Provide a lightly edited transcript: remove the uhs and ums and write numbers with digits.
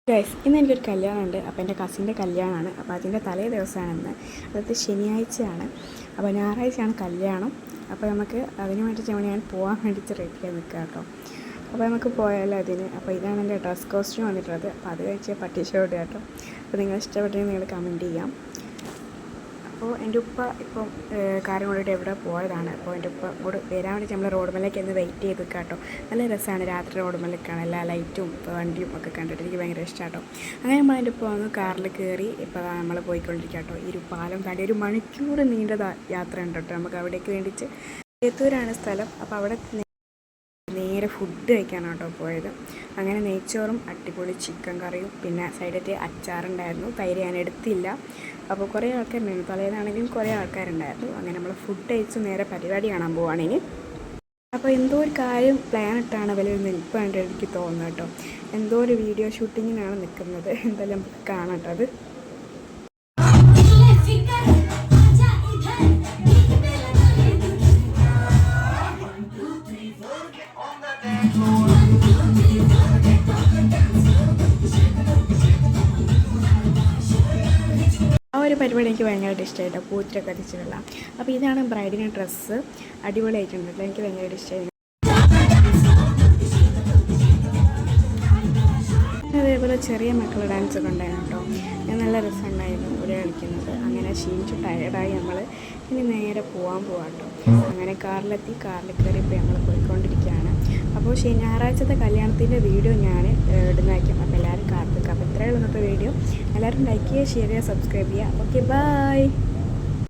Guys ഇന്ന് എനിക്കൊരു കല്യാണമുണ്ട്. അപ്പോൾ എൻ്റെ കസിൻ്റെ കല്യാണമാണ്. അപ്പോൾ അതിൻ്റെ തലേ ദിവസമാണെന്ന്. അതായത് ശനിയാഴ്ചയാണ്. അപ്പോൾ ഞായറാഴ്ചയാണ് കല്യാണം. അപ്പോൾ നമുക്ക് അതിന് വേണ്ടിയിട്ട് ഞാൻ പോകാൻ വേണ്ടിയിട്ട് റെഡിയായി നിൽക്കുക കേട്ടോ. അപ്പോൾ നമുക്ക് പോയാലോ അതിന്. അപ്പോൾ ഇതാണ് എൻ്റെ ഡ്രസ് കോസ്റ്റ്യൂം വന്നിട്ടുള്ളത്. അപ്പോൾ അത് കഴിച്ച് പട്ടിഷോട്ട് കേട്ടോ. അപ്പോൾ നിങ്ങൾ ഇഷ്ടപ്പെട്ടെങ്കിൽ നിങ്ങൾ കമൻറ്റ് ചെയ്യാം. അപ്പോൾ എൻ്റെ ഉപ്പ ഇപ്പം കാര്യം കൊണ്ടിട്ട് എവിടെ പോയതാണ്. അപ്പോൾ എൻ്റെ ഉപ്പ കൂടെ വരാൻ വേണ്ടി നമ്മൾ റോഡ് മേലേക്ക് ഒന്ന് വെയിറ്റ് ചെയ്ത് കേട്ടോ. നല്ല രസമാണ് രാത്രി റോഡ് മേലേക്കാണ് എല്ലാ ലൈറ്റും വണ്ടിയും ഒക്കെ കണ്ടിട്ട് എനിക്ക് ഭയങ്കര ഇഷ്ടമാണ് കേട്ടോ. അങ്ങനെ നമ്മൾ എൻ്റെ ഉപ്പ വന്ന് കാറിൽ കയറി ഇപ്പോൾ നമ്മൾ പോയിക്കൊണ്ടിരിക്കുക കേട്ടോ. ഈ ഒരു പാലം താണ്ടി ഒരു മണിക്കൂർ നീണ്ട യാത്ര ഉണ്ട് കേട്ടോ. നമുക്ക് അവിടേക്ക് വേണ്ടിയിട്ട് ഏത്തൂരാണ് സ്ഥലം. അപ്പോൾ അവിടെ നേരെ ഫുഡ് കഴിക്കാനാണ് കേട്ടോ പോയത്. അങ്ങനെ നെയ്ച്ചോറും അടിപൊളി ചിക്കൻ കറിയും പിന്നെ സൈഡിൽ അച്ചാറുണ്ടായിരുന്നു. തൈര് ഞാൻ എടുത്തില്ല. അപ്പോൾ കുറേ ആൾക്കാരുണ്ടായിരുന്നു. തലേന്നാണെങ്കിലും കുറേ ആൾക്കാരുണ്ടായിരുന്നു. അങ്ങനെ നമ്മൾ ഫുഡ് കഴിച്ച് നേരെ പരിപാടി കാണാൻ പോവുകയാണെങ്കിൽ അപ്പോൾ എന്തോ ഒരു കാര്യം പ്ലാൻ ഇട്ടാണ് വലിയ നിൽപ്പായിട്ട് എനിക്ക് തോന്നുന്നത് കേട്ടോ. എന്തോ ഒരു വീഡിയോ ഷൂട്ടിങ്ങിനാണ് നിൽക്കുന്നത്. എന്തായാലും നമുക്ക് കാണാം കേട്ടോ. അത് ഒരു പരിപാടി എനിക്ക് ഭയങ്കരമായിട്ട് ഇഷ്ടമായിട്ടോ. പൂത്തിരൊക്കെ കത്തിച്ചിട്ടുള്ള. അപ്പോൾ ഇതാണ് ബ്രൈഡിന് ഡ്രസ്സ്. അടിപൊളിയായിട്ടുണ്ടല്ലോ. എനിക്ക് ഭയങ്കരമായിട്ട് ഇഷ്ടമായി. അതേപോലെ ചെറിയ മക്കൾ ഡാൻസൊക്കെ ഉണ്ടായിരുന്നു കേട്ടോ. നല്ല രസമുണ്ടായിരുന്നു ഒരു കളിക്കുന്നത്. അങ്ങനെ ക്ഷീണിച്ചു ടയർഡായി നമ്മൾ ഇനി നേരെ പോകാൻ കേട്ടോ. അങ്ങനെ കാറിൽ കയറിയപ്പോൾ നമ്മൾ പോയിക്കൊണ്ടിരിക്കുകയാണ്. അപ്പോൾ ഞായറാഴ്ചത്തെ കല്യാണത്തിൻ്റെ വീഡിയോ ഞാൻ ഇടുന്നതായിരിക്കും. അപ്പോൾ എല്ലാവരും കാത്തിരിക്കുക. അപ്പോൾ ഇത്രയുള്ള ഇന്നത്തെ വീഡിയോ. എല്ലാവരും ലൈക്ക് ചെയ്യുക, ഷെയർ ചെയ്യുക, സബ്സ്ക്രൈബ് ചെയ്യുക. Okay, by.